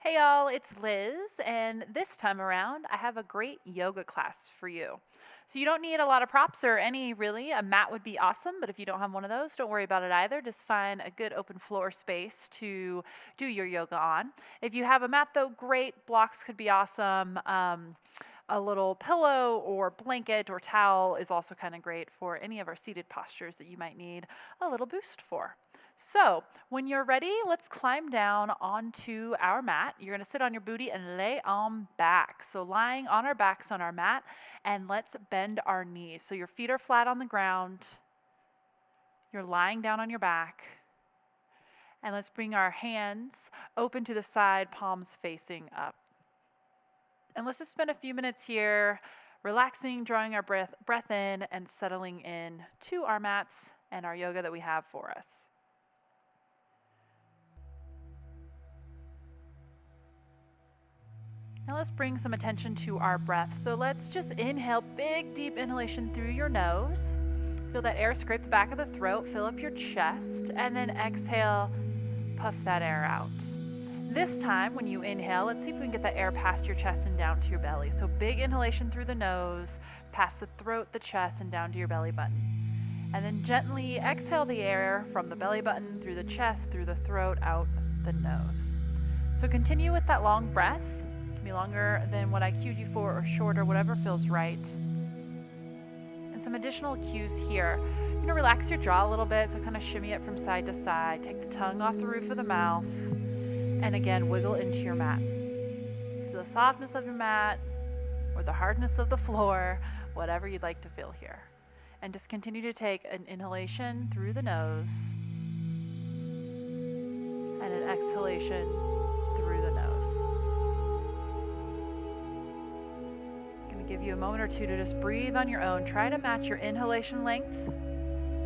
Hey y'all, it's Liz, and this time around I have a great yoga class for you. So you don't need a lot of props or any really. A mat would be awesome, but if you don't have one of those, don't worry about it either. Just find a good open floor space to do your yoga on. If you have a mat though, great. Blocks could be awesome. A little pillow or blanket or towel is also kind of great for any of our seated postures that you might need a little boost for. So when you're ready, let's climb down onto our mat. You're going to sit on your booty and lay on back. So lying on our backs on our mat, and let's bend our knees. So your feet are flat on the ground. You're lying down on your back. And let's bring our hands open to the side, palms facing up. And let's just spend a few minutes here relaxing, drawing our breath in, and settling in to our mats and our yoga that we have for us. Now let's bring some attention to our breath. So let's just inhale, big deep inhalation through your nose. Feel that air scrape the back of the throat, fill up your chest, and then exhale, puff that air out. This time when you inhale, let's see if we can get that air past your chest and down to your belly. So big inhalation through the nose, past the throat, the chest, and down to your belly button. And then gently exhale the air from the belly button, through the chest, through the throat, out the nose. So continue with that long breath. Be longer than what I cued you for or shorter, whatever feels right. And some additional cues here. You're going to relax your jaw a little bit, so kind of shimmy it from side to side. Take the tongue off the roof of the mouth. And again, wiggle into your mat. Feel the softness of your mat or the hardness of the floor, whatever you'd like to feel here. And just continue to take an inhalation through the nose and an exhalation through the nose. Give you a moment or two to just breathe on your own. Try to match your inhalation length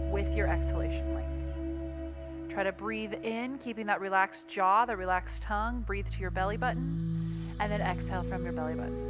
with your exhalation length. Try to breathe in, keeping that relaxed jaw, the relaxed tongue. Breathe to your belly button, and then exhale from your belly button.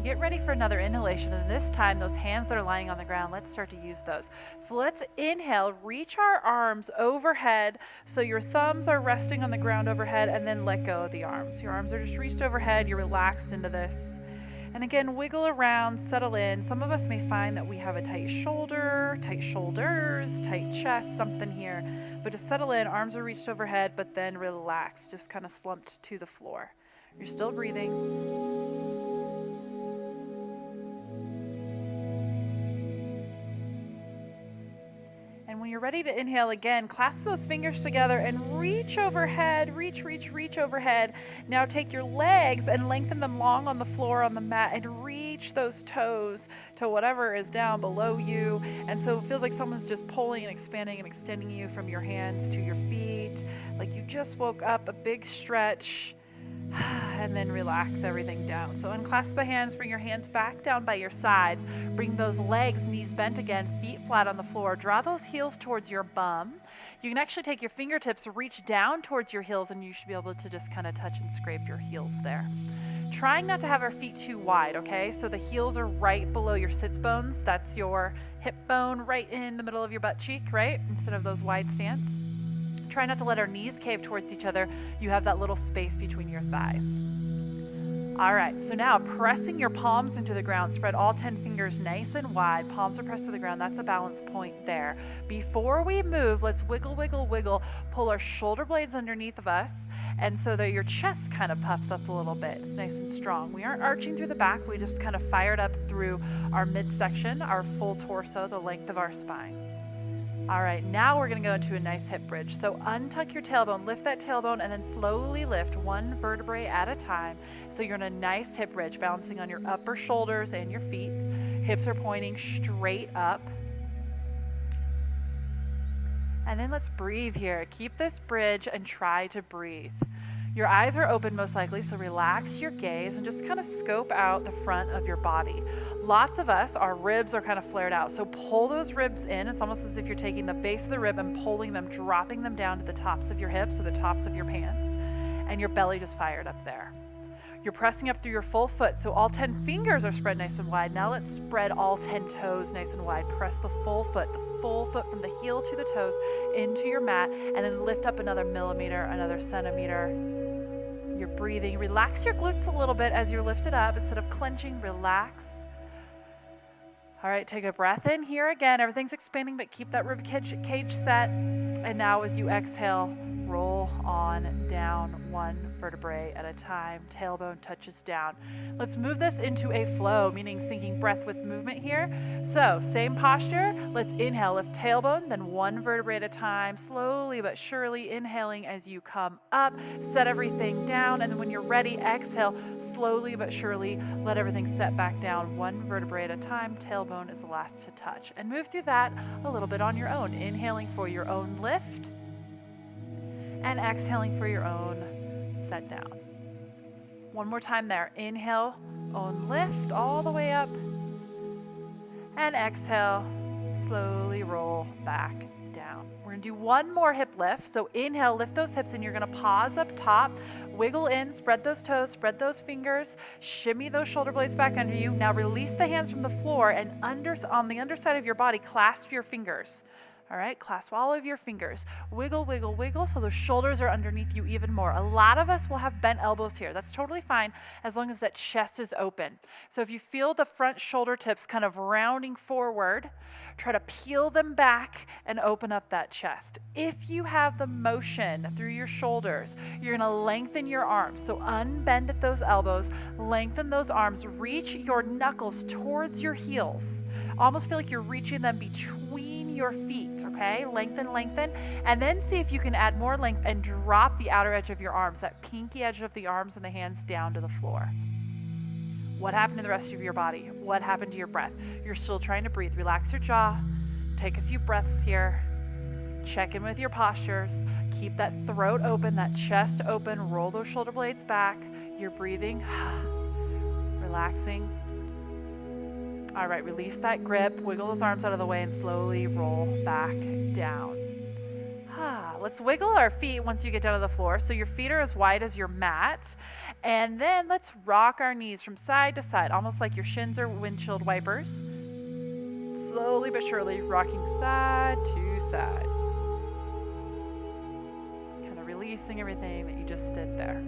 Get ready for another inhalation, and this time those hands that are lying on the ground, let's start to use those. So let's inhale, reach our arms overhead so your thumbs are resting on the ground overhead, and then let go of the arms. Your arms are just reached overhead, you're relaxed into this. And again, wiggle around, settle in. Some of us may find that we have a tight shoulder, tight shoulders, tight chest, something here. But to settle in, arms are reached overhead, but then relax, just kind of slumped to the floor. You're still breathing. When you're ready to inhale again, clasp those fingers together and reach overhead, reach overhead. Now take your legs and lengthen them long on the floor on the mat and reach those toes to whatever is down below you. And so it feels like someone's just pulling and expanding and extending you from your hands to your feet, like you just woke up, a big stretch. And then relax everything down. So unclasp the hands, bring your hands back down by your sides. Bring those legs, knees bent again, feet flat on the floor. Draw those heels towards your bum. You can actually take your fingertips, reach down towards your heels, and you should be able to just kind of touch and scrape your heels there. Trying not to have our feet too wide, okay? So the heels are right below your sits bones. That's your hip bone right in the middle of your butt cheek, right? Instead of those wide stance. Try not to let our knees cave towards each other. You have that little space between your thighs. All right, so now pressing your palms into the ground, spread all 10 fingers nice and wide. Palms are pressed to the ground. That's a balance point there. Before we move, let's wiggle, wiggle, wiggle. Pull our shoulder blades underneath of us, and so that your chest kind of puffs up a little bit. It's nice and strong. We aren't arching through the back. We just kind of fired up through our midsection, our full torso, the length of our spine. All right, now we're gonna go into a nice hip bridge. So untuck your tailbone, lift that tailbone, and then slowly lift one vertebrae at a time. So you're in a nice hip bridge, balancing on your upper shoulders and your feet. Hips are pointing straight up. And then let's breathe here. Keep this bridge and try to breathe. Your eyes are open most likely, so relax your gaze and just kind of scope out the front of your body. Lots of us, our ribs are kind of flared out, so pull those ribs in. It's almost as if you're taking the base of the rib and pulling them, dropping them down to the tops of your hips or the tops of your pants, and your belly just fired up there. You're pressing up through your full foot, so all 10 fingers are spread nice and wide. Now let's spread all 10 toes nice and wide. Press the full foot from the heel to the toes into your mat, and then lift up another millimeter, another centimeter. You're breathing. Relax your glutes a little bit as you're lifted up. Instead of clenching, relax. All right, take a breath in here again. Everything's expanding, but keep that rib cage set. And now as you exhale, roll on down, one vertebrae at a time. Tailbone touches down. Let's move this into a flow, meaning syncing breath with movement here. So same posture. Let's inhale, lift tailbone, then one vertebrae at a time, slowly but surely inhaling as you come up. Set everything down, and then when you're ready, exhale, slowly but surely let everything set back down, one vertebrae at a time. Tailbone is the last to touch. And move through that a little bit on your own, inhaling for your own lift and exhaling for your own set down. One more time there. Inhale, own lift all the way up, and exhale, slowly roll back down. We're gonna do one more hip lift. So inhale, lift those hips, and you're gonna pause up top, wiggle in, spread those toes, spread those fingers, shimmy those shoulder blades back under you. Now release the hands from the floor, and on the underside of your body, clasp your fingers. All right, clasp all of your fingers. Wiggle, wiggle, wiggle, so the shoulders are underneath you even more. A lot of us will have bent elbows here. That's totally fine as long as that chest is open. So if you feel the front shoulder tips kind of rounding forward, try to peel them back and open up that chest. If you have the motion through your shoulders, you're gonna lengthen your arms. So unbend at those elbows, lengthen those arms, reach your knuckles towards your heels. Almost feel like you're reaching them between your feet, okay? Lengthen, lengthen, and then see if you can add more length and drop the outer edge of your arms, that pinky edge of the arms and the hands down to the floor. What happened to the rest of your body? What happened to your breath? You're still trying to breathe. Relax your jaw. Take a few breaths here. Check in with your postures. Keep that throat open, that chest open. Roll those shoulder blades back. You're breathing, relaxing. All right, release that grip, wiggle those arms out of the way, and slowly roll back down. Let's wiggle our feet once you get down to the floor. So your feet are as wide as your mat. And then let's rock our knees from side to side, almost like your shins are windshield wipers. Slowly but surely rocking side to side. Just kind of releasing everything that you just did there.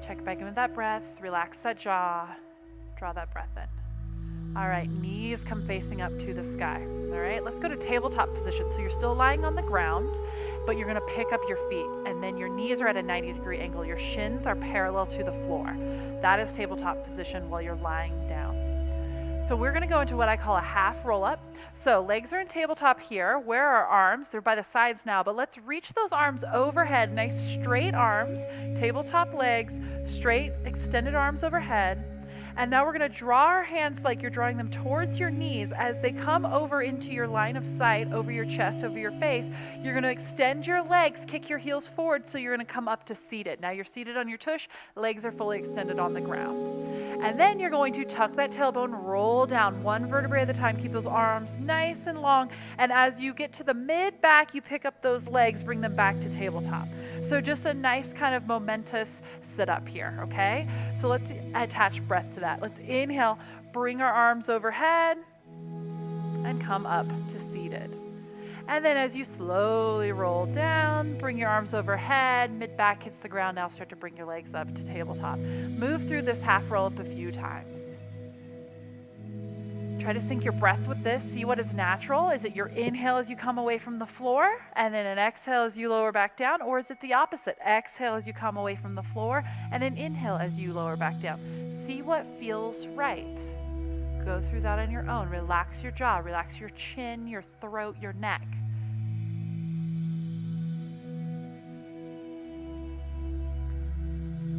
Check back in with that breath, relax that jaw, draw that breath in. All right, knees come facing up to the sky. All right, let's go to tabletop position. So you're still lying on the ground, but you're gonna pick up your feet, and then your knees are at a 90-degree angle. Your shins are parallel to the floor. That is tabletop position while you're lying down. So we're gonna go into what I call a half roll up. So legs are in tabletop here. Where are arms? They're by the sides now, but let's reach those arms overhead. Nice straight arms, tabletop legs, straight extended arms overhead. And now we're gonna draw our hands like you're drawing them towards your knees as they come over into your line of sight, over your chest, over your face. You're gonna extend your legs, kick your heels forward, so you're gonna come up to seated. Now you're seated on your tush, legs are fully extended on the ground. And then you're going to tuck that tailbone, roll down one vertebrae at a time, keep those arms nice and long. And as you get to the mid-back, you pick up those legs, bring them back to tabletop. So just a nice kind of momentous sit up here, okay? So let's attach breath to that. Let's inhale, bring our arms overhead, and come up to seated. And then as you slowly roll down, bring your arms overhead, mid-back hits the ground. Now start to bring your legs up to tabletop. Move through this half roll up a few times. Try to sync your breath with this. See what is natural. Is it your inhale as you come away from the floor, and then an exhale as you lower back down? Or is it the opposite? Exhale as you come away from the floor, and an inhale as you lower back down. See what feels right. Go through that on your own. Relax your jaw, relax your chin, your throat, your neck.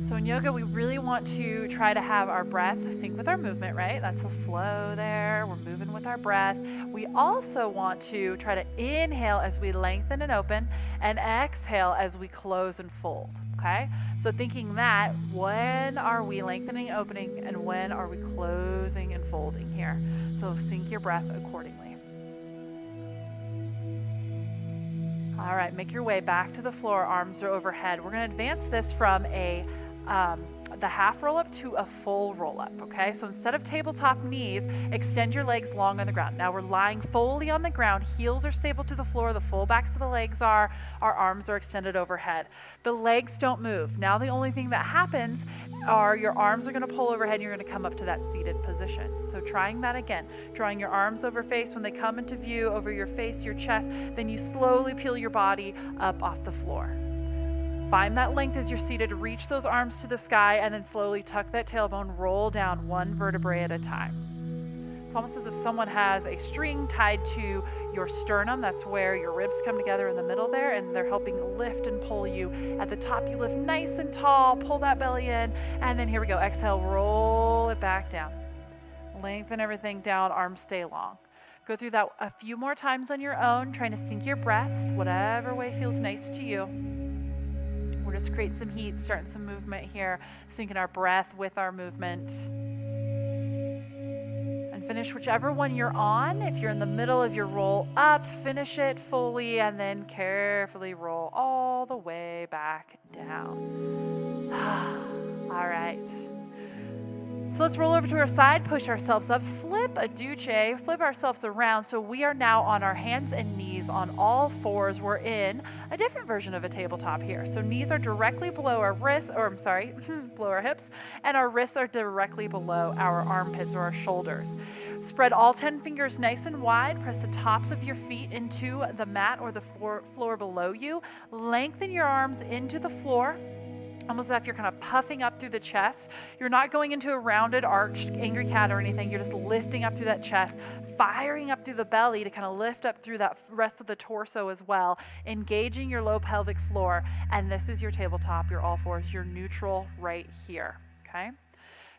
So in yoga, we really want to try to have our breath sync with our movement, right? That's the flow there. We're moving with our breath. We also want to try to inhale as we lengthen and open, and exhale as we close and fold, okay? So thinking that, when are we lengthening and opening, and when are we closing and folding here? So sync your breath accordingly. All right, make your way back to the floor, arms are overhead. We're going to advance this from the half roll up to a full roll up, okay? So instead of tabletop knees, extend your legs long on the ground. Now we're lying fully on the ground, heels are stable to the floor, the full backs of the legs are, our arms are extended overhead. The legs don't move. Now the only thing that happens are your arms are going to pull overhead and you're going to come up to that seated position. So trying that again, drawing your arms over face when they come into view, over your face, your chest, then you slowly peel your body up off the floor. Find that length as you're seated, reach those arms to the sky, and then slowly tuck that tailbone, roll down one vertebrae at a time. It's almost as if someone has a string tied to your sternum. That's where your ribs come together in the middle there, and they're helping lift and pull you. At the top, you lift nice and tall, pull that belly in, and then here we go. Exhale, roll it back down. Lengthen everything down, arms stay long. Go through that a few more times on your own, trying to sync your breath, whatever way feels nice to you. We're just creating some heat, starting some movement here, syncing our breath with our movement. And finish whichever one you're on. If you're in the middle of your roll up, finish it fully and then carefully roll all the way back down. All right. So let's roll over to our side, push ourselves up, flip a duce, flip ourselves around. So we are now on our hands and knees on all fours. We're in a different version of a tabletop here. So knees are directly below our wrists, below our hips, and our wrists are directly below our armpits or our shoulders. Spread all 10 fingers nice and wide. Press the tops of your feet into the mat or the floor below you. Lengthen your arms into the floor, almost as if you're kind of puffing up through the chest. You're not going into a rounded, arched, angry cat or anything. You're just lifting up through that chest, firing up through the belly to kind of lift up through that rest of the torso as well, engaging your low pelvic floor. And this is your tabletop, your all fours, your neutral right here, okay?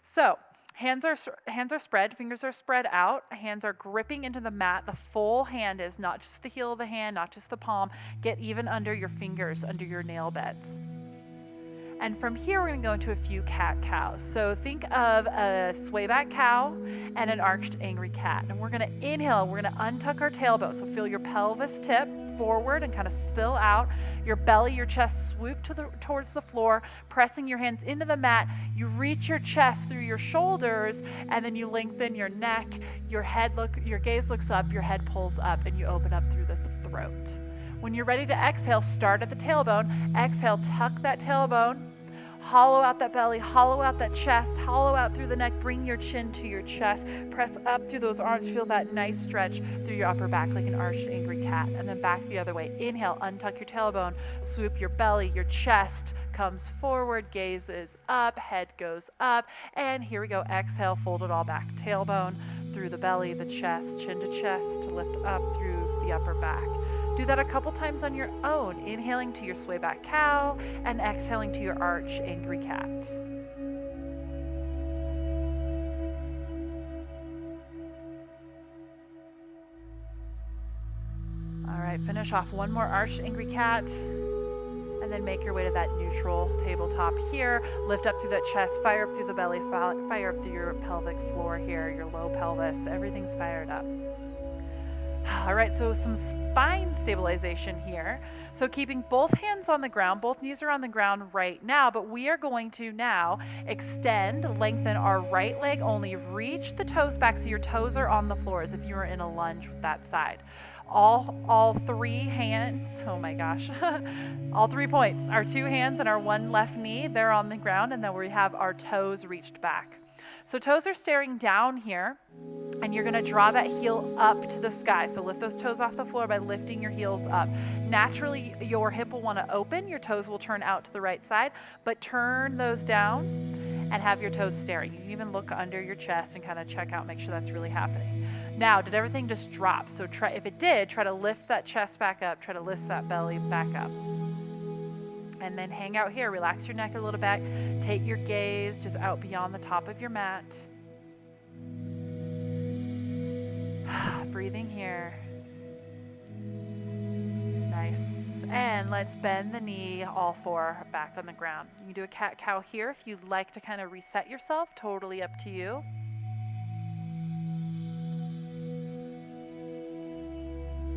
So hands are spread, fingers are spread out, hands are gripping into the mat. The full hand is not just the heel of the hand, not just the palm. Get even under your fingers, under your nail beds. And from here, we're going to go into a few cat-cows. So think of a swayback cow and an arched angry cat. And we're going to inhale, we're going to untuck our tailbone. So feel your pelvis tip forward and kind of spill out. Your belly, your chest swoop towards the floor, pressing your hands into the mat. You reach your chest through your shoulders, and then you lengthen your neck. Your gaze looks up, your head pulls up, and you open up through the throat. When you're ready to exhale, start at the tailbone. Exhale, tuck that tailbone. Hollow out that belly, hollow out that chest, hollow out through the neck. Bring your chin to your chest. Press up through those arms. Feel that nice stretch through your upper back like an arched angry cat. And then back the other way. Inhale, untuck your tailbone. Swoop your belly, your chest comes forward, gaze is up, head goes up. And here we go. Exhale, fold it all back. Tailbone through the belly, the chest, chin to chest to lift up through the upper back. Do that a couple times on your own, inhaling to your swayback cow and exhaling to your arch angry cat. All right, finish off one more arched angry cat, and then make your way to that neutral tabletop here. Lift up through that chest, fire up through the belly, fire up through your pelvic floor here, your low pelvis. Everything's fired up. All right, so some spine stabilization here. So keeping both hands on the ground, both knees are on the ground right now, but we are going to now extend, lengthen our right leg, only reach the toes back so your toes are on the floor as if you were in a lunge with that side. All three hands, oh my gosh, all 3 points, our 2 hands and our 1 left knee, they're on the ground, and then we have our toes reached back. So toes are staring down here, and you're going to draw that heel up to the sky. So lift those toes off the floor by lifting your heels up. Naturally, your hip will want to open. Your toes will turn out to the right side, but turn those down and have your toes staring. You can even look under your chest and kind of check out, make sure that's really happening. Now, did everything just drop? So if it did, try to lift that chest back up. Try to lift that belly back up. And then hang out here. Relax your neck a little bit. Take your gaze just out beyond the top of your mat. Breathing here. Nice. And let's bend the knee, all 4 back on the ground. You can do a cat-cow here if you'd like to kind of reset yourself. Totally up to you.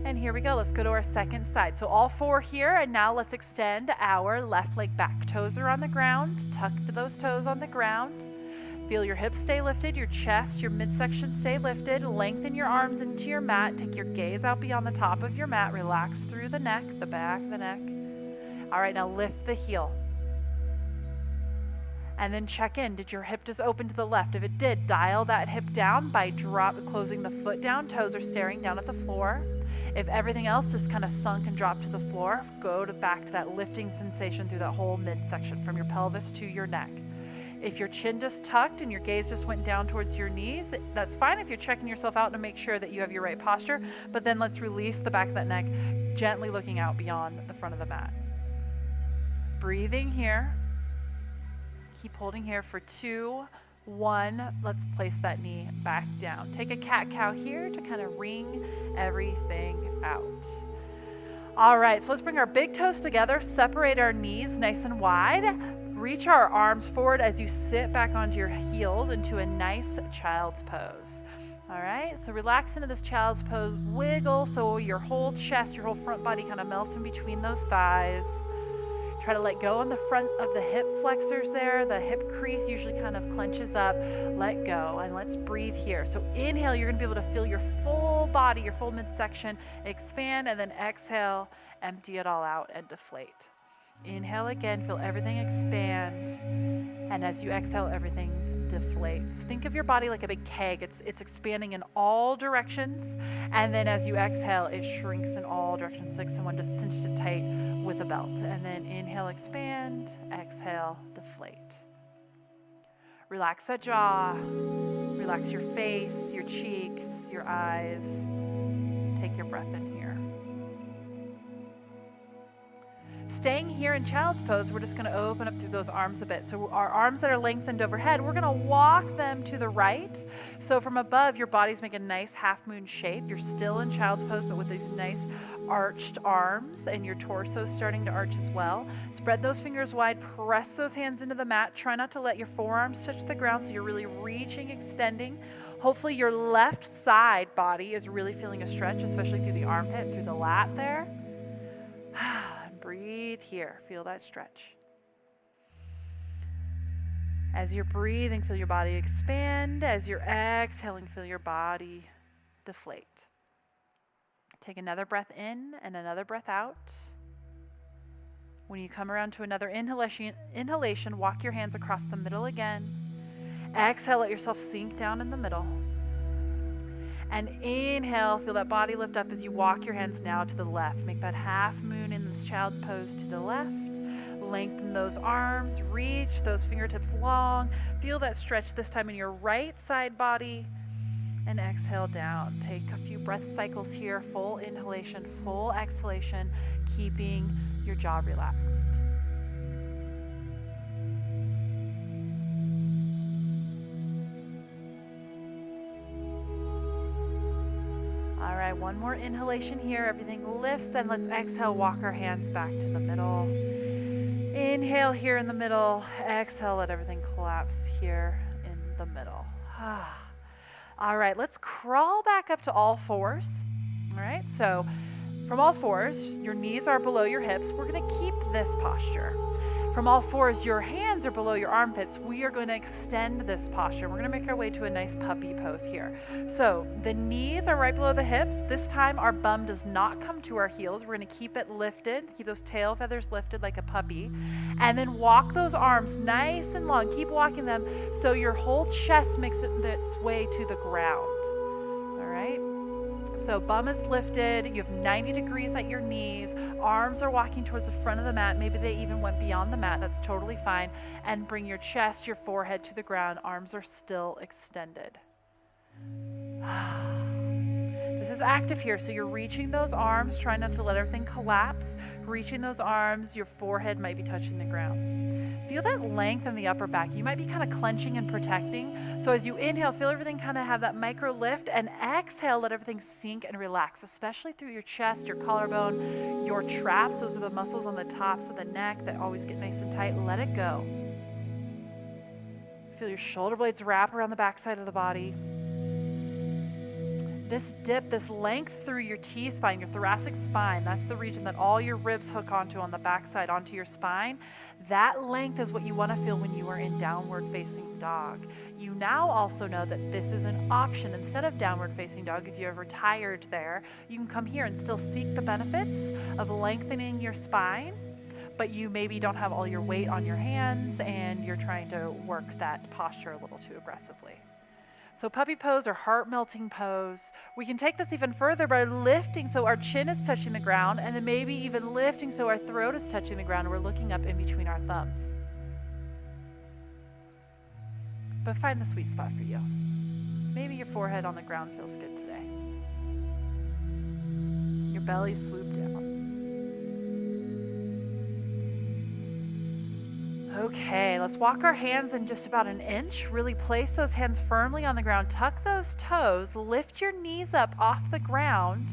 And here we go. Let's go to our second side. So all four here, and now let's extend our left leg back. Toes are on the ground. Tuck those toes on the ground. Feel your hips stay lifted, your chest, your midsection stay lifted. Lengthen your arms into your mat. Take your gaze out beyond the top of your mat. Relax through the neck, the back, the neck. All right, now lift the heel. And then check in. Did your hip just open to the left? If it did, dial that hip down by closing the foot down. Toes are staring down at the floor. If everything else just kind of sunk and dropped to the floor, go back to that lifting sensation through that whole midsection from your pelvis to your neck. If your chin just tucked and your gaze just went down towards your knees, that's fine if you're checking yourself out to make sure that you have your right posture, but then let's release the back of that neck, gently looking out beyond the front of the mat. Breathing here. Keep holding here for 2, 1. Let's place that knee back down. Take a cat-cow here to kind of wring everything out. All right, so let's bring our big toes together, separate our knees nice and wide. Reach our arms forward as you sit back onto your heels into a nice child's pose. All right, so relax into this child's pose. Wiggle so your whole chest, your whole front body kind of melts in between those thighs. Try to let go on the front of the hip flexors there. The hip crease usually kind of clenches up. Let go, and let's breathe here. So inhale, you're gonna be able to feel your full body, your full midsection expand, and then exhale, empty it all out and deflate. Inhale again, feel everything expand, and as you exhale, everything deflates. Think of your body like a big keg. It's expanding in all directions, and then as you exhale, it shrinks in all directions, like someone just cinched it tight with a belt. And then inhale, expand, exhale, deflate. Relax that jaw, relax your face, your cheeks, your eyes. Take your breath in here. Staying here in child's pose, we're just going to open up through those arms a bit. So our arms that are lengthened overhead, we're going to walk them to the right. So from above, your body's making a nice half moon shape. You're still in child's pose, but with these nice arched arms, and your torso starting to arch as well. Spread those fingers wide, press those hands into the mat. Try not to let your forearms touch the ground, so you're really reaching, extending. Hopefully your left side body is really feeling a stretch, especially through the armpit and through the lat there. Breathe here. Feel that stretch. As you're breathing, feel your body expand. As you're exhaling, feel your body deflate. Take another breath in and another breath out. When you come around to another inhalation, walk your hands across the middle again. Exhale, let yourself sink down in the middle. And inhale, feel that body lift up as you walk your hands now to the left. Make that half moon in this child pose to the left. Lengthen those arms, reach those fingertips long. Feel that stretch this time in your right side body. And exhale down. Take a few breath cycles here. Full inhalation, full exhalation, keeping your jaw relaxed. All right, one more inhalation here. Everything lifts, and let's exhale, walk our hands back to the middle. Inhale here in the middle. Exhale, let everything collapse here in the middle. All right, let's crawl back up to all fours. All right, so from all fours, your knees are below your hips. We're gonna keep this posture. From all fours, your hands are below your armpits. We are going to extend this posture. We're going to make our way to a nice puppy pose here. So the knees are right below the hips. This time our bum does not come to our heels. We're going to keep it lifted, keep those tail feathers lifted like a puppy. And then walk those arms nice and long. Keep walking them so your whole chest makes its way to the ground. All right? So bum is lifted, you have 90 degrees at your knees, arms are walking towards the front of the mat, maybe they even went beyond the mat, that's totally fine. And bring your chest, your forehead to the ground, arms are still extended. This is active here, so you're reaching those arms, trying not to let everything collapse. Reaching those arms, your forehead might be touching the ground. Feel that length in the upper back. You might be kind of clenching and protecting. So as you inhale, feel everything kind of have that micro lift, and exhale, let everything sink and relax, especially through your chest, your collarbone, your traps. Those are the muscles on the tops of the neck that always get nice and tight. Let it go. Feel your shoulder blades wrap around the back side of the body. This dip, this length through your T-spine, your thoracic spine, that's the region that all your ribs hook onto on the backside, onto your spine. That length is what you want to feel when you are in downward facing dog. You now also know that this is an option. Instead of downward facing dog, if you're ever tired there, you can come here and still seek the benefits of lengthening your spine, but you maybe don't have all your weight on your hands and you're trying to work that posture a little too aggressively. So puppy pose or heart melting pose. We can take this even further by lifting so our chin is touching the ground, and then maybe even lifting so our throat is touching the ground and we're looking up in between our thumbs. But find the sweet spot for you. Maybe your forehead on the ground feels good today. Your belly swooped down. Okay, let's walk our hands in just about an inch. Really place those hands firmly on the ground. Tuck those toes. Lift your knees up off the ground.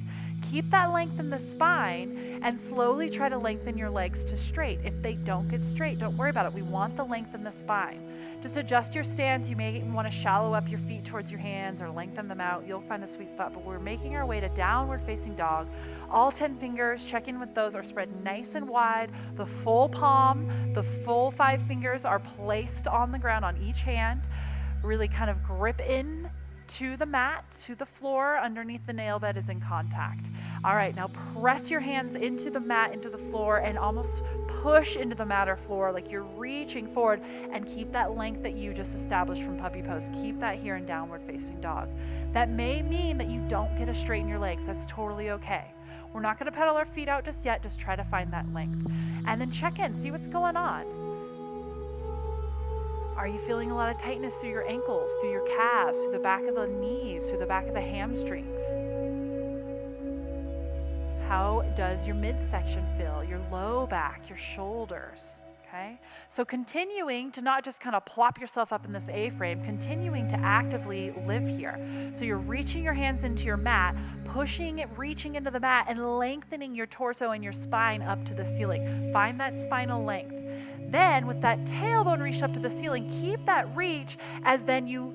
Keep that length in the spine and slowly try to lengthen your legs to straight. If they don't get straight, don't worry about it. We want the length in the spine. Just adjust your stance. You may want to shallow up your feet towards your hands or lengthen them out. You'll find the sweet spot, but we're making our way to downward facing dog. All 10 fingers, check in with those, are spread nice and wide. The full palm, the full 5 fingers are placed on the ground on each hand. Really kind of grip in to the mat, to the floor, underneath the nail bed is in contact. All right, now press your hands into the mat, into the floor, and almost push into the mat or floor like you're reaching forward, and keep that length that you just established from puppy pose. Keep that here in downward facing dog. That may mean that you don't get to straighten your legs. That's totally okay. We're not going to pedal our feet out just yet. Just try to find that length. And then check in, see what's going on. Are you feeling a lot of tightness through your ankles, through your calves, through the back of the knees, through the back of the hamstrings? How does your midsection feel? Your low back, your shoulders, okay? So continuing to not just kind of plop yourself up in this A-frame, continuing to actively live here. So you're reaching your hands into your mat, pushing it, reaching into the mat, and lengthening your torso and your spine up to the ceiling. Find that spinal length. Then with that tailbone reached up to the ceiling, keep that reach as then you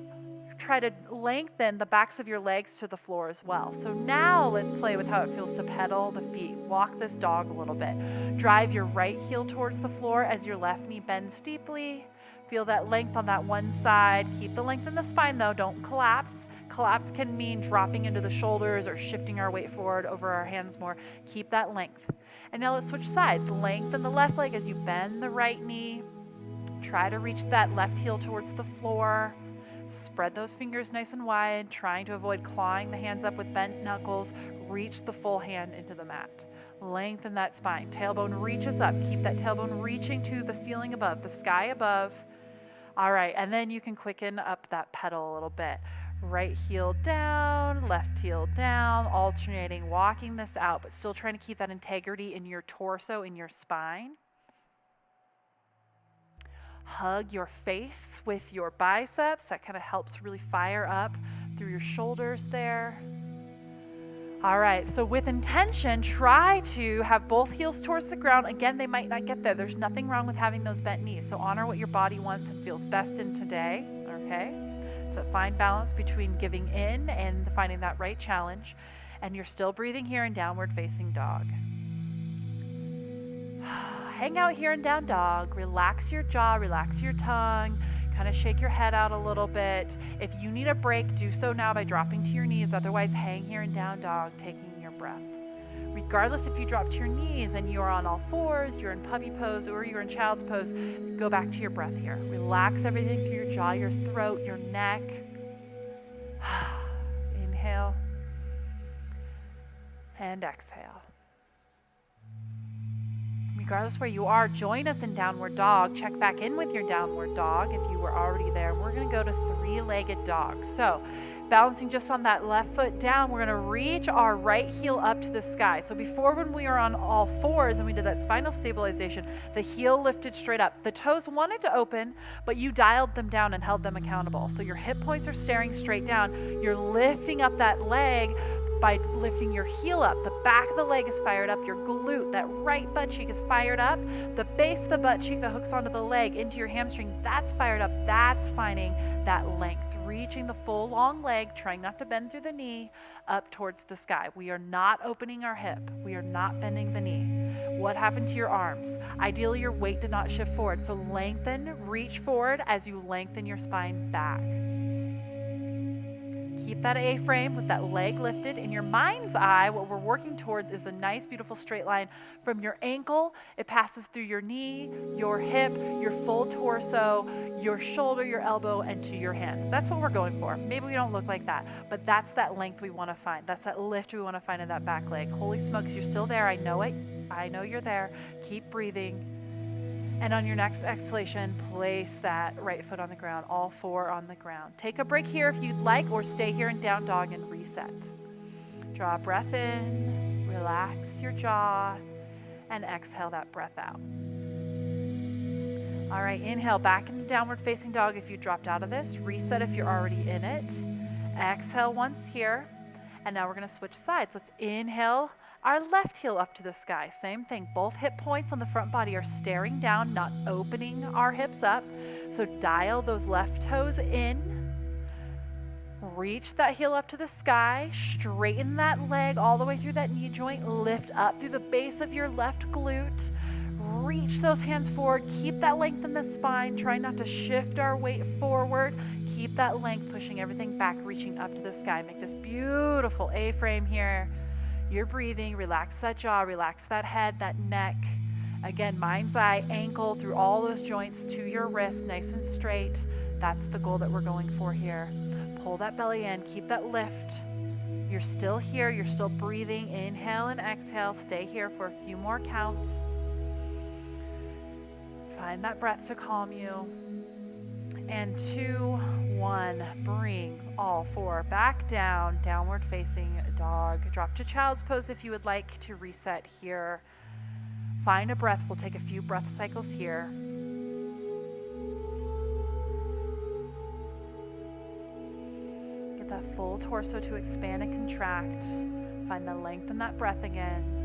try to lengthen the backs of your legs to the floor as well. So now let's play with how it feels to pedal the feet. Walk this dog a little bit. Drive your right heel towards the floor as your left knee bends deeply. Feel that length on that one side. Keep the length in the spine though, don't collapse. Collapse can mean dropping into the shoulders or shifting our weight forward over our hands more. Keep that length. And now let's switch sides. Lengthen the left leg as you bend the right knee. Try to reach that left heel towards the floor. Spread those fingers nice and wide, trying to avoid clawing the hands up with bent knuckles. Reach the full hand into the mat. Lengthen that spine. Tailbone reaches up. Keep that tailbone reaching to the ceiling above, the sky above. All right, and then you can quicken up that pedal a little bit. Right heel down, left heel down, alternating, walking this out, but still trying to keep that integrity in your torso, in your spine. Hug your face with your biceps. That kind of helps really fire up through your shoulders there. All right, so with intention, try to have both heels towards the ground. Again, they might not get there. There's nothing wrong with having those bent knees. So honor what your body wants and feels best in today, okay? So find balance between giving in and finding that right challenge. And you're still breathing here in downward facing dog. Hang out here in down dog. Relax your jaw, relax your tongue. Kind of shake your head out a little bit. If you need a break, do so now by dropping to your knees. Otherwise, hang here in down dog, taking your breath. Regardless if you drop to your knees and you're on all fours, you're in puppy pose, or you're in child's pose, go back to your breath here. Relax everything through your jaw, your throat, your neck. Inhale and exhale. Regardless where you are, join us in downward dog. Check back in with your downward dog if you were already there. We're going to go to three-legged dog. So balancing just on that left foot down, we're going to reach our right heel up to the sky. So before, when we were on all fours and we did that spinal stabilization, the heel lifted straight up. The toes wanted to open, but you dialed them down and held them accountable. So your hip points are staring straight down. You're lifting up that leg by lifting your heel up. The back of the leg is fired up. Your glute, that right butt cheek is fired up. The base of the butt cheek that hooks onto the leg into your hamstring, that's fired up. That's finding that length. Reach reaching the full long leg, trying not to bend through the knee, up towards the sky. We are not opening our hip. We are not bending the knee. What happened to your arms? Ideally, your weight did not shift forward. So lengthen, reach forward as you lengthen your spine back. Keep that A-frame with that leg lifted. In your mind's eye, what we're working towards is a nice, beautiful straight line from your ankle. It passes through your knee, your hip, your full torso, your shoulder, your elbow, and to your hands. That's what we're going for. Maybe we don't look like that, but that's that length we want to find. That's that lift we want to find in that back leg. Holy smokes, you're still there. I know it. I know you're there. Keep breathing. And on your next exhalation, place that right foot on the ground, all four on the ground. Take a break here if you'd like, or stay here in down dog and reset. Draw a breath in, relax your jaw, and exhale that breath out. All right, inhale back into downward facing dog if you dropped out of this. Reset if you're already in it. Exhale once here. And now we're going to switch sides. Let's inhale our left heel up to the sky. Same thing. Both hip points on the front body are staring down, not opening our hips up. So dial those left toes in. Reach that heel up to the sky. Straighten that leg all the way through that knee joint. Lift up through the base of your left glute. Reach those hands forward. Keep that length in the spine. Try not to shift our weight forward. Keep that length, pushing everything back, reaching up to the sky. Make this beautiful A-frame here. You're breathing. Relax that jaw. Relax that head, that neck. Again, mind's eye, ankle through all those joints to your wrist, nice and straight. That's the goal that we're going for here. Pull that belly in. Keep that lift. You're still here. You're still breathing. Inhale and exhale. Stay here for a few more counts. Find that breath to calm you. And 2, 1, bring all four back down, downward facing dog. Drop to child's pose if you would like to reset here. Find a breath. We'll take a few breath cycles here. Get that full torso to expand and contract. Find the length in that breath again.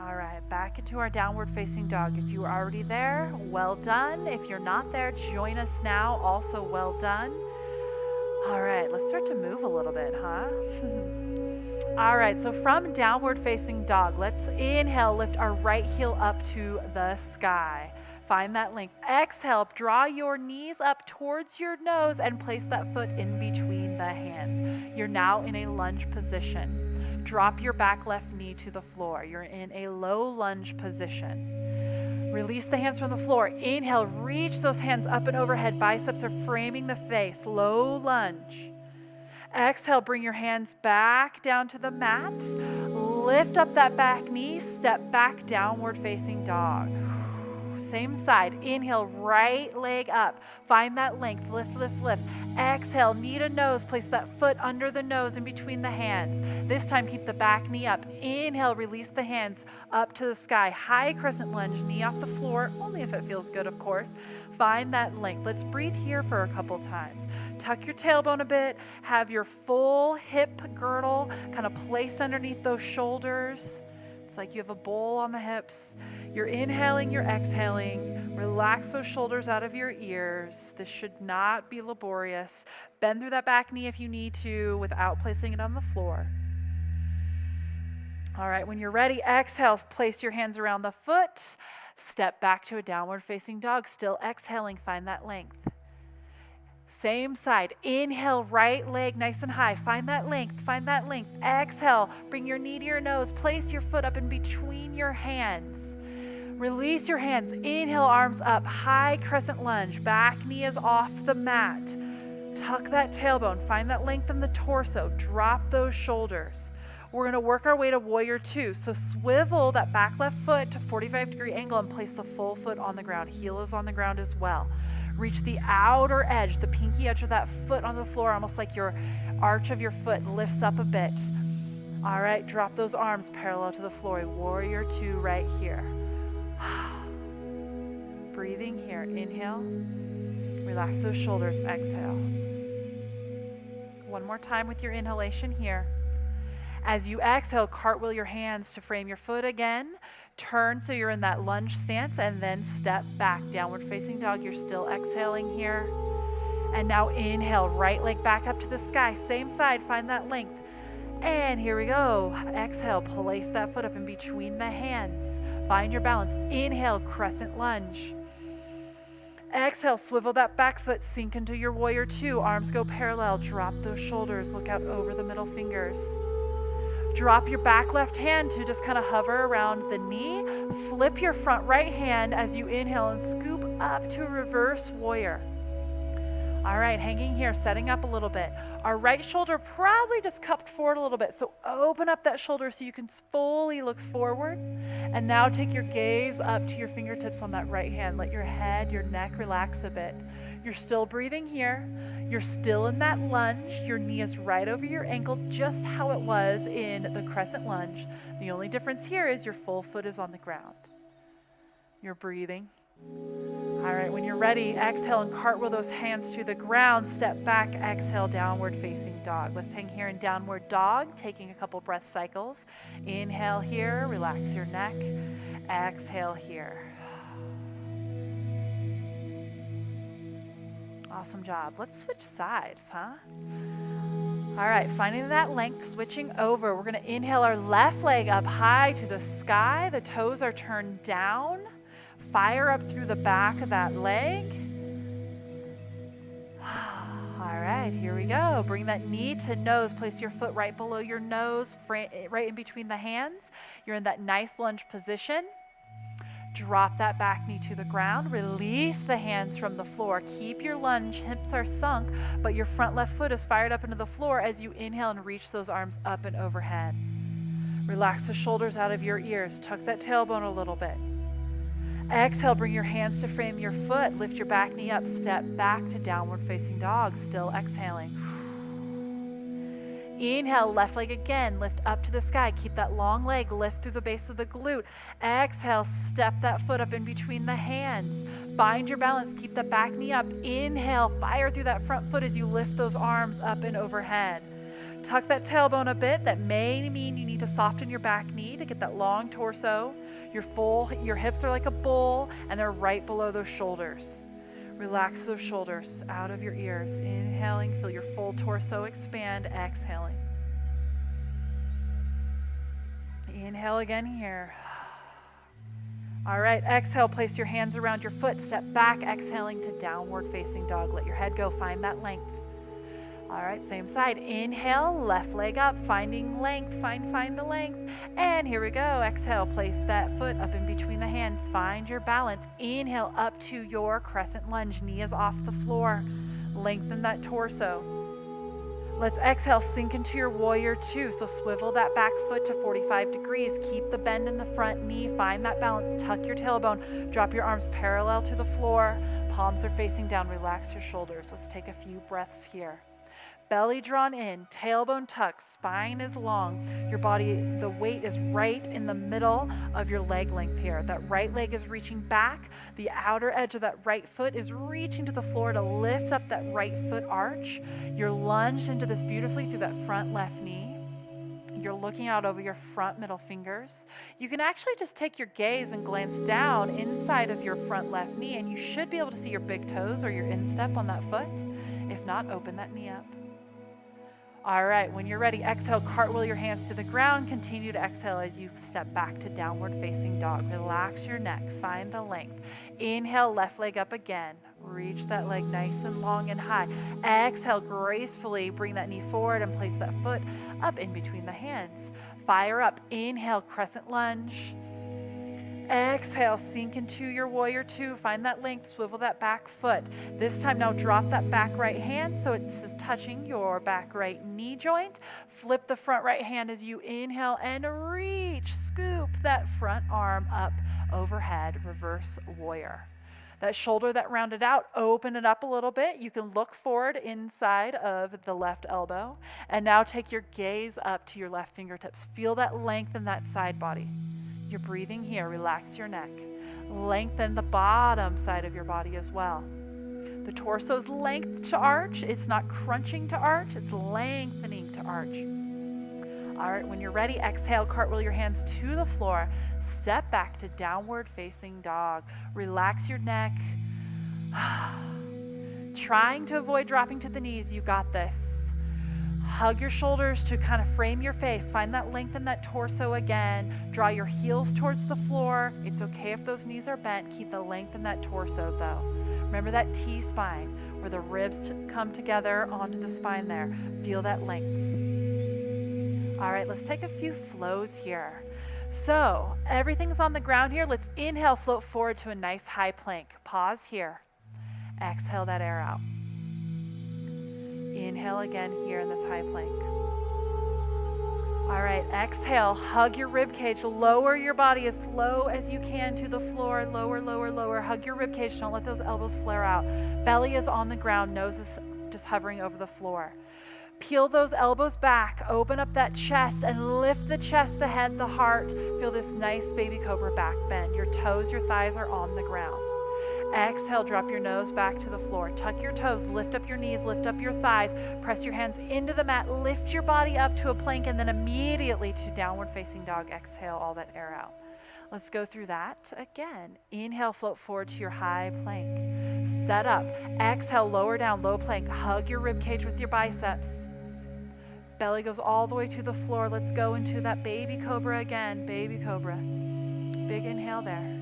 All right, back into our downward facing dog. If you are already there, well done. If you're not there, join us now. Also well done. All right, let's start to move a little bit, huh? All right, so from downward facing dog, let's inhale, lift our right heel up to the sky. Find that length. Exhale, draw your knees up towards your nose and place that foot in between the hands. You're now in a lunge position. Drop your back left knee to the floor. You're in a low lunge position. Release the hands from the floor. Inhale, reach those hands up and overhead. Biceps are framing the face. Low lunge. Exhale, bring your hands back down to the mat. Lift up that back knee. Step back, downward facing dog. Same side. Inhale, right leg up. Find that length. Lift, lift, lift. Exhale, knee to nose. Place that foot under the nose in between the hands. This time, keep the back knee up. Inhale, release the hands up to the sky. High crescent lunge, knee off the floor, only if it feels good, of course. Find that length. Let's breathe here for a couple times. Tuck your tailbone a bit. Have your full hip girdle kind of place underneath those shoulders. It's like you have a bowl on the hips. You're inhaling, you're exhaling. Relax those shoulders out of your ears. This should not be laborious. Bend through that back knee if you need to without placing it on the floor. All right, when you're ready, exhale, place your hands around the foot. Step back to a downward facing dog. Still exhaling, find that length. Same side. Inhale, right leg nice and high. Find that length, find that length. Exhale, bring your knee to your nose. Place your foot up in between your hands. Release your hands. Inhale, arms up. High crescent lunge. Back knee is off the mat. Tuck that tailbone. Find that length in the torso. Drop those shoulders. We're going to work our way to warrior two. So swivel that back left foot to 45-degree angle and place the full foot on the ground. Heel is on the ground as well. Reach the outer edge, the pinky edge of that foot on the floor, almost like your arch of your foot lifts up a bit. All right, drop those arms parallel to the floor. Warrior two right here. Breathing here. Inhale. Relax those shoulders. Exhale. One more time with your inhalation here. As you exhale, cartwheel your hands to frame your foot again. Turn so you're in that lunge stance and then step back. Downward facing dog. You're still exhaling here. And now inhale, right leg back up to the sky. Same side, find that length. And here we go. Exhale, place that foot up in between the hands. Find your balance. Inhale, crescent lunge. Exhale, swivel that back foot, sink into your warrior two. Arms go parallel, drop those shoulders, look out over the middle fingers. Drop your back left hand to just kind of hover around the knee. Flip your front right hand as you inhale and scoop up to a reverse warrior. All right, hanging here, setting up a little bit. Our right shoulder probably just cupped forward a little bit. So open up that shoulder so you can fully look forward. And now take your gaze up to your fingertips on that right hand. Let your head, your neck relax a bit. You're still breathing here. You're still in that lunge. Your knee is right over your ankle, just how it was in the crescent lunge. The only difference here is your full foot is on the ground. You're breathing. All right, when you're ready, exhale and cartwheel those hands to the ground. Step back, exhale, downward facing dog. Let's hang here in downward dog, taking a couple breath cycles. Inhale here, relax your neck. Exhale here. Awesome job. Let's switch sides, huh? All right, finding that length, switching over. We're gonna inhale our left leg up high to the sky. The toes are turned down. Fire up through the back of that leg. All right, here we go. Bring that knee to nose. Place your foot right below your nose, right in between the hands. You're in that nice lunge position. Drop that back knee to the ground. Release the hands from the floor. Keep your lunge. Hips are sunk, but your front left foot is fired up into the floor as you inhale and reach those arms up and overhead. Relax the shoulders out of your ears. Tuck that tailbone a little bit. Exhale, bring your hands to frame your foot. Lift your back knee up. Step back to downward facing dog. Still exhaling. Inhale, left leg again. Lift up to the sky. Keep that long leg. Lift through the base of the glute. Exhale, step that foot up in between the hands. Find your balance. Keep the back knee up. Inhale, fire through that front foot as you lift those arms up and overhead. Tuck that tailbone a bit. That may mean you need to soften your back knee to get that long torso. Your hips are like a bowl and they're right below those shoulders. Relax those shoulders out of your ears. Inhaling, feel your full torso expand. Exhaling. Inhale again here. All right, exhale, place your hands around your foot. Step back, exhaling to downward facing dog. Let your head go, find that length. All right, same side. Inhale, left leg up, finding length, find the length. And here we go. Exhale, place that foot up in between the hands. Find your balance. Inhale up to your crescent lunge. Knee is off the floor. Lengthen that torso. Let's exhale, sink into your warrior two. So swivel that back foot to 45 degrees. Keep the bend in the front knee. Find that balance. Tuck your tailbone. Drop your arms parallel to the floor. Palms are facing down. Relax your shoulders. Let's take a few breaths here. Belly drawn in, tailbone tucked, spine is long. Your body, the weight is right in the middle of your leg length here. That right leg is reaching back. The outer edge of that right foot is reaching to the floor to lift up that right foot arch. You're lunged into this beautifully through that front left knee. You're looking out over your front middle fingers. You can actually just take your gaze and glance down inside of your front left knee, and you should be able to see your big toes or your instep on that foot. If not, open that knee up. All right, when you're ready, exhale, cartwheel your hands to the ground. Continue to exhale as you step back to downward facing dog. Relax your neck, find the length. Inhale, left leg up again. Reach that leg nice and long and high. Exhale, gracefully bring that knee forward and place that foot up in between the hands. Fire up. Inhale, crescent lunge. Exhale, sink into your warrior two. Find that length, swivel that back foot. This time now drop that back right hand so it's touching your back right knee joint. Flip the front right hand as you inhale and reach. Scoop that front arm up overhead, reverse warrior. That shoulder that rounded out, open it up a little bit. You can look forward inside of the left elbow. And now take your gaze up to your left fingertips. Feel that length in that side body. You're breathing here. Relax your neck. Lengthen the bottom side of your body as well. The torso's length to arch. It's not crunching to arch. It's lengthening to arch. All right, when you're ready, exhale, cartwheel your hands to the floor. Step back to downward facing dog. Relax your neck. Trying to avoid dropping to the knees, you got this. Hug your shoulders to kind of frame your face. Find that length in that torso again. Draw your heels towards the floor. It's okay if those knees are bent. Keep the length in that torso though. Remember that T-spine where the ribs come together onto the spine there. Feel that length. All right, let's take a few flows here. So everything's on the ground here. Let's inhale, float forward to a nice high plank. Pause here. Exhale that air out. Inhale again here in this high plank. All right, exhale, hug your rib cage, lower your body as low as you can to the floor, lower, lower, lower. Hug your rib cage, don't let those elbows flare out. Belly is on the ground, nose is just hovering over the floor. Peel those elbows back, open up that chest and lift the chest, the head, the heart. Feel this nice baby cobra back bend. Your toes, your thighs are on the ground. Exhale, drop your nose back to the floor. Tuck your toes, lift up your knees, lift up your thighs. Press your hands into the mat, lift your body up to a plank, and then immediately to downward facing dog. Exhale all that air out. Let's go through that again. Inhale, float forward to your high plank. Set up. Exhale, lower down, low plank. Hug your rib cage with your biceps. Belly goes all the way to the floor. Let's go into that baby cobra again. Baby cobra. Big inhale there.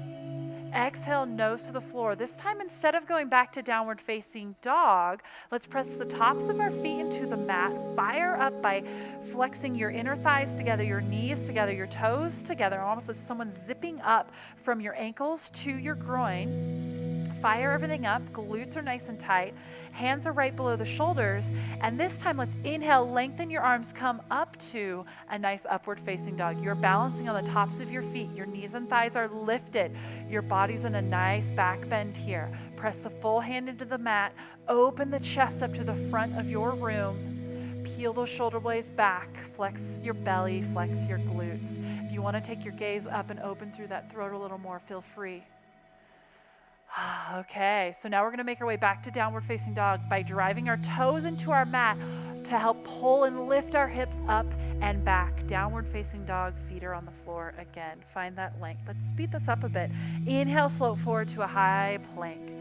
Exhale, nose to the floor. This time, instead of going back to downward facing dog, let's press the tops of our feet into the mat. Fire up by flexing your inner thighs together, your knees together, your toes together, almost as someone's zipping up from your ankles to your groin. Fire everything up. Glutes are nice and tight. Hands are right below the shoulders. And this time, let's inhale, lengthen your arms, come up to a nice upward facing dog. You're balancing on the tops of your feet. Your knees and thighs are lifted. Your body's in a nice back bend here. Press the full hand into the mat. Open the chest up to the front of your room. Peel those shoulder blades back. Flex your belly, flex your glutes. If you want to take your gaze up and open through that throat a little more, feel free. Okay, so now we're going to make our way back to downward facing dog by driving our toes into our mat to help pull and lift our hips up and back. Downward facing dog, feet are on the floor again. Find that length. Let's speed this up a bit. Inhale, float forward to a high plank.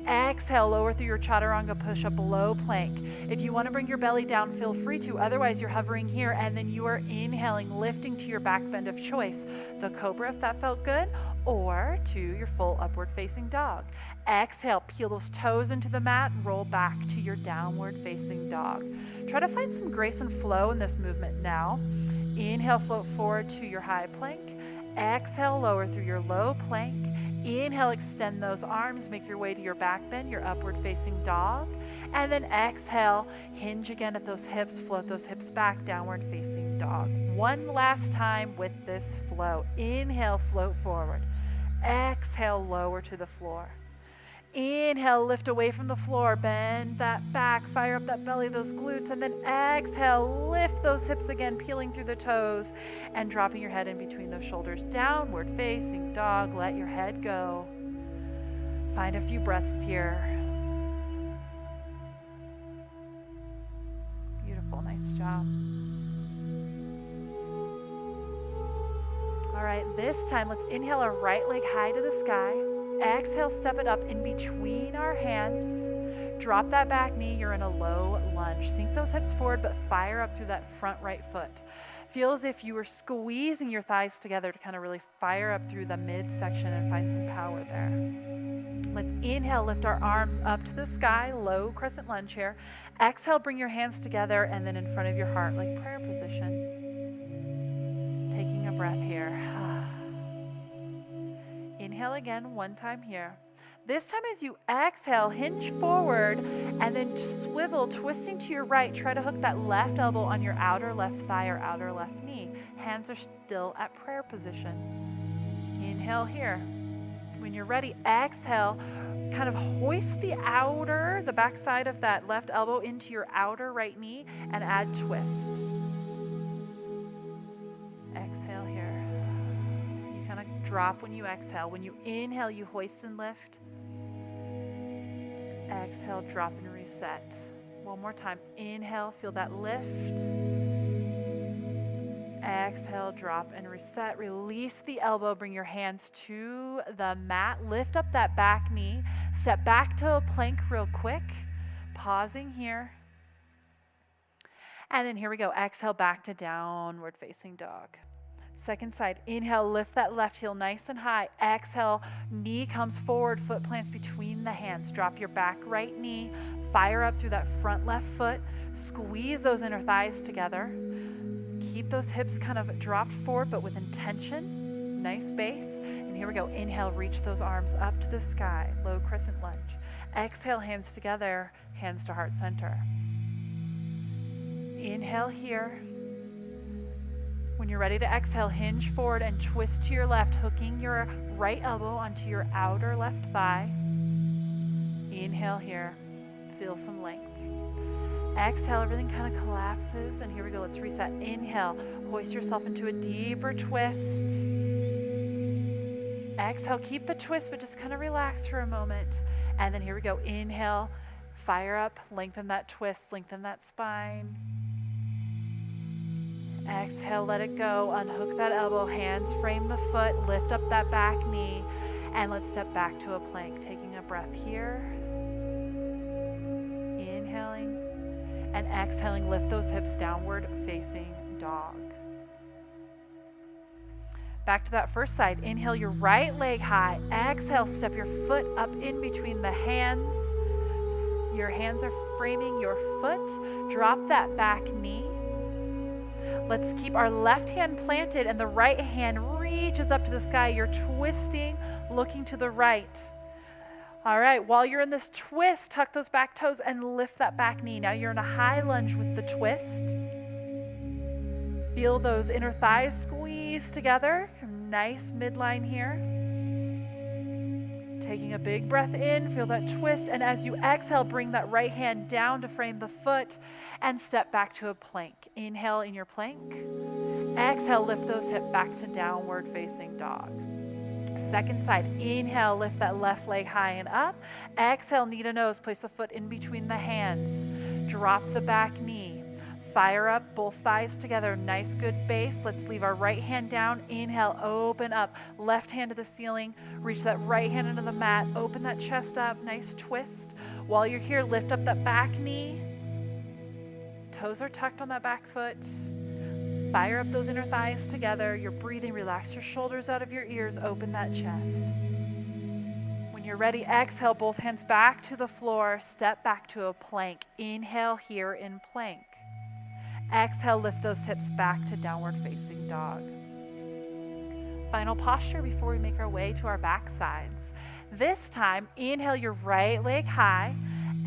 Exhale, lower through your chaturanga push-up, low plank. If you want to bring your belly down, feel free to. Otherwise, you're hovering here, and then you are inhaling, lifting to your back bend of choice. The cobra, if that felt good, or to your full upward facing dog. Exhale, peel those toes into the mat, roll back to your downward facing dog. Try to find some grace and flow in this movement now. Inhale, float forward to your high plank. Exhale, lower through your low plank. Inhale, extend those arms, make your way to your back bend, your upward facing dog. And then exhale, hinge again at those hips, float those hips back, downward facing dog. One last time with this flow. Inhale, float forward. Exhale, lower to the floor. Inhale, lift away from the floor, bend that back, fire up that belly, those glutes, and then exhale, lift those hips again, peeling through the toes and dropping your head in between those shoulders. Downward facing dog, let your head go. Find a few breaths here. Beautiful, nice job. All right, this time let's inhale our right leg high to the sky. Exhale, step it up in between our hands. Drop that back knee. You're in a low lunge. Sink those hips forward, but fire up through that front right foot. Feel as if you were squeezing your thighs together to kind of really fire up through the midsection and find some power there. Let's inhale, lift our arms up to the sky, low crescent lunge here. Exhale, bring your hands together and then in front of your heart, like prayer position. Taking a breath here. Inhale again, one time here. This time as you exhale, hinge forward and then swivel, twisting to your right. Try to hook that left elbow on your outer left thigh or outer left knee. Hands are still at prayer position. Inhale here. When you're ready, exhale, kind of hoist the back side of that left elbow into your outer right knee and add twist. Exhale here. Drop when you exhale. When you inhale, you hoist and lift. Exhale, drop and reset. One more time. Inhale, feel that lift. Exhale, drop and reset. Release the elbow. Bring your hands to the mat. Lift up that back knee. Step back to a plank real quick. Pausing here. And then here we go. Exhale back to downward facing dog. Second side. Inhale, lift that left heel nice and high. Exhale, knee comes forward, foot plants between the hands. Drop your back right knee. Fire up through that front left foot. Squeeze those inner thighs together. Keep those hips kind of dropped forward, but with intention. Nice base. And here we go. Inhale, reach those arms up to the sky. Low crescent lunge. Exhale, hands together, hands to heart center. Inhale here. When you're ready to exhale, hinge forward and twist to your left, hooking your right elbow onto your outer left thigh. Inhale here. Feel some length. Exhale, everything kind of collapses, and here we go. Let's reset. Inhale, hoist yourself into a deeper twist. Exhale, keep the twist, but just kind of relax for a moment. And then here we go. Inhale, fire up, lengthen that twist, lengthen that spine. Exhale, let it go. Unhook that elbow, hands frame the foot, lift up that back knee, and let's step back to a plank. Taking a breath here. Inhaling and exhaling, lift those hips downward facing dog. Back to that first side. Inhale your right leg high. Exhale, step your foot up in between the hands. Your hands are framing your foot. Drop that back knee. Let's keep our left hand planted and the right hand reaches up to the sky. You're twisting, looking to the right. All right, while you're in this twist, tuck those back toes and lift that back knee. Now you're in a high lunge with the twist. Feel those inner thighs squeeze together. Nice midline here. Taking a big breath in, feel that twist, and as you exhale, bring that right hand down to frame the foot and step back to a plank. Inhale in your plank. Exhale, lift those hips back to downward facing dog. Second side. Inhale, lift that left leg high and up. Exhale, knee to nose, place the foot in between the hands. Drop the back knee. Fire up, both thighs together. Nice, good base. Let's leave our right hand down. Inhale, open up. Left hand to the ceiling. Reach that right hand into the mat. Open that chest up. Nice twist. While you're here, lift up that back knee. Toes are tucked on that back foot. Fire up those inner thighs together. You're breathing. Relax your shoulders out of your ears. Open that chest. When you're ready, exhale, both hands back to the floor. Step back to a plank. Inhale here in plank. Exhale, lift those hips back to downward facing dog. Final posture before we make our way to our back sides. This time, inhale your right leg high.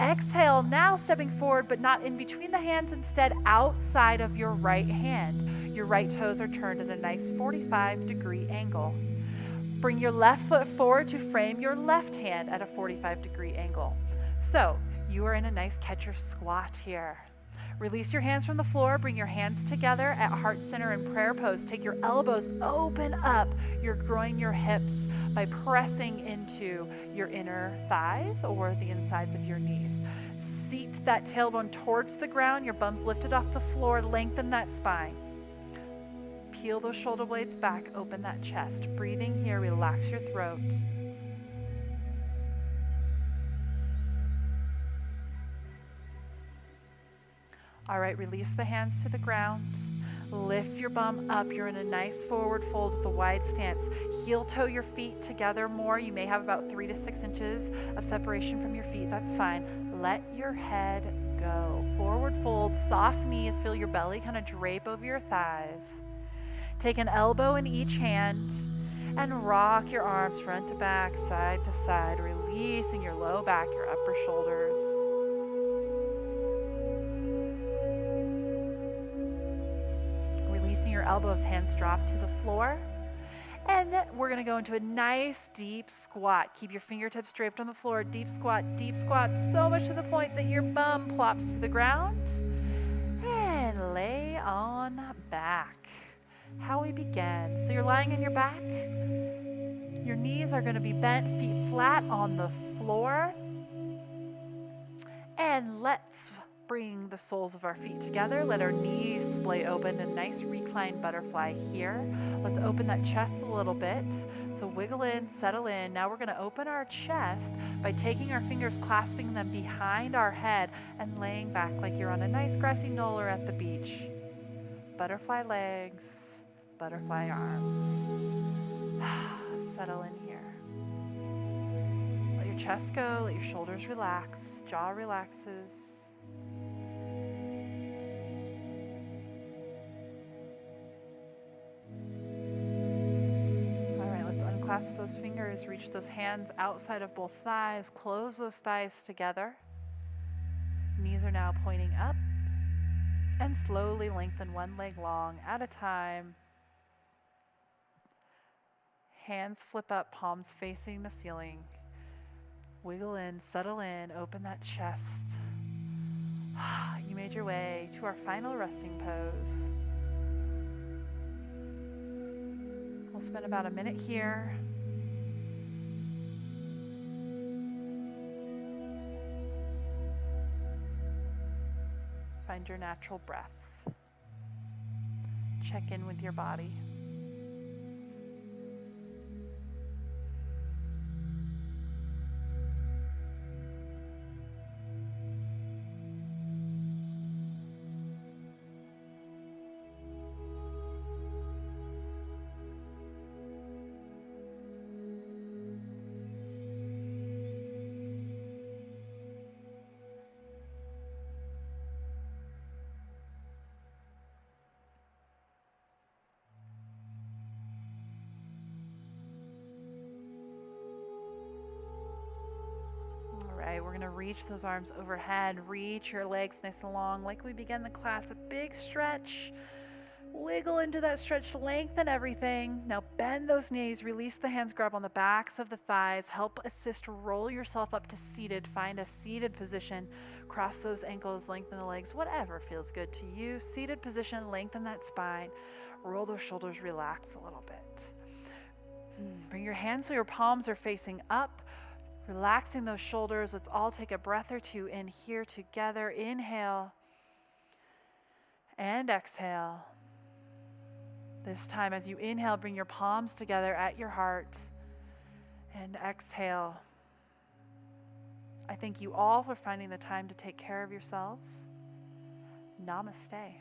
Exhale, now stepping forward, but not in between the hands, instead outside of your right hand. Your right toes are turned at a nice 45-degree angle. Bring your left foot forward to frame your left hand at a 45-degree angle. So, you are in a nice catcher squat here. Release your hands from the floor. Bring your hands together at heart center in prayer pose. Take your elbows, open up your groin, your hips by pressing into your inner thighs or the insides of your knees. Seat that tailbone towards the ground. Your bum's lifted off the floor. Lengthen that spine. Peel those shoulder blades back. Open that chest. Breathing here. Relax your throat. All right, release the hands to the ground. Lift your bum up. You're in a nice forward fold with a wide stance. Heel toe your feet together more. You may have about 3 to 6 inches of separation from your feet. That's fine. Let your head go. Forward fold, soft knees. Feel your belly kind of drape over your thighs. Take an elbow in each hand and rock your arms front to back, side to side, releasing your low back, your upper shoulders. Releasing your elbows, hands drop to the floor. And then we're going to go into a nice deep squat. Keep your fingertips draped on the floor. Deep squat, so much to the point that your bum plops to the ground. And lay on back. How we begin. So you're lying on your back. Your knees are going to be bent, feet flat on the floor. And let's Bring the soles of our feet together. Let our knees splay open. A nice reclined butterfly here. Let's open that chest a little bit. So wiggle in, settle in. Now we're going to open our chest by taking our fingers, clasping them behind our head, and laying back like you're on a nice grassy knoll or at the beach. Butterfly legs, butterfly arms. Settle in here. Let your chest go, let your shoulders relax, jaw relaxes. Clasp those fingers, reach those hands outside of both thighs, close those thighs together. Knees are now pointing up, and slowly lengthen one leg long at a time. Hands flip up, palms facing the ceiling. Wiggle in, settle in, open that chest. You made your way to our final resting pose. We'll spend about a minute here. Find your natural breath. Check in with your body. We're going to reach those arms overhead, reach your legs nice and long like we began the class. A big stretch. Wiggle into that stretch, lengthen everything. Now bend those knees, release the hands, grab on the backs of the thighs, help assist roll yourself up to seated. Find a seated position, cross those ankles, lengthen the legs, whatever feels good to you. Seated position, lengthen that spine, roll those shoulders, relax a little bit. Bring your hands so your palms are facing up. Relaxing those shoulders. Let's all take a breath or two in here together. Inhale and exhale. This time as you inhale, bring your palms together at your heart and exhale. I thank you all for finding the time to take care of yourselves. Namaste.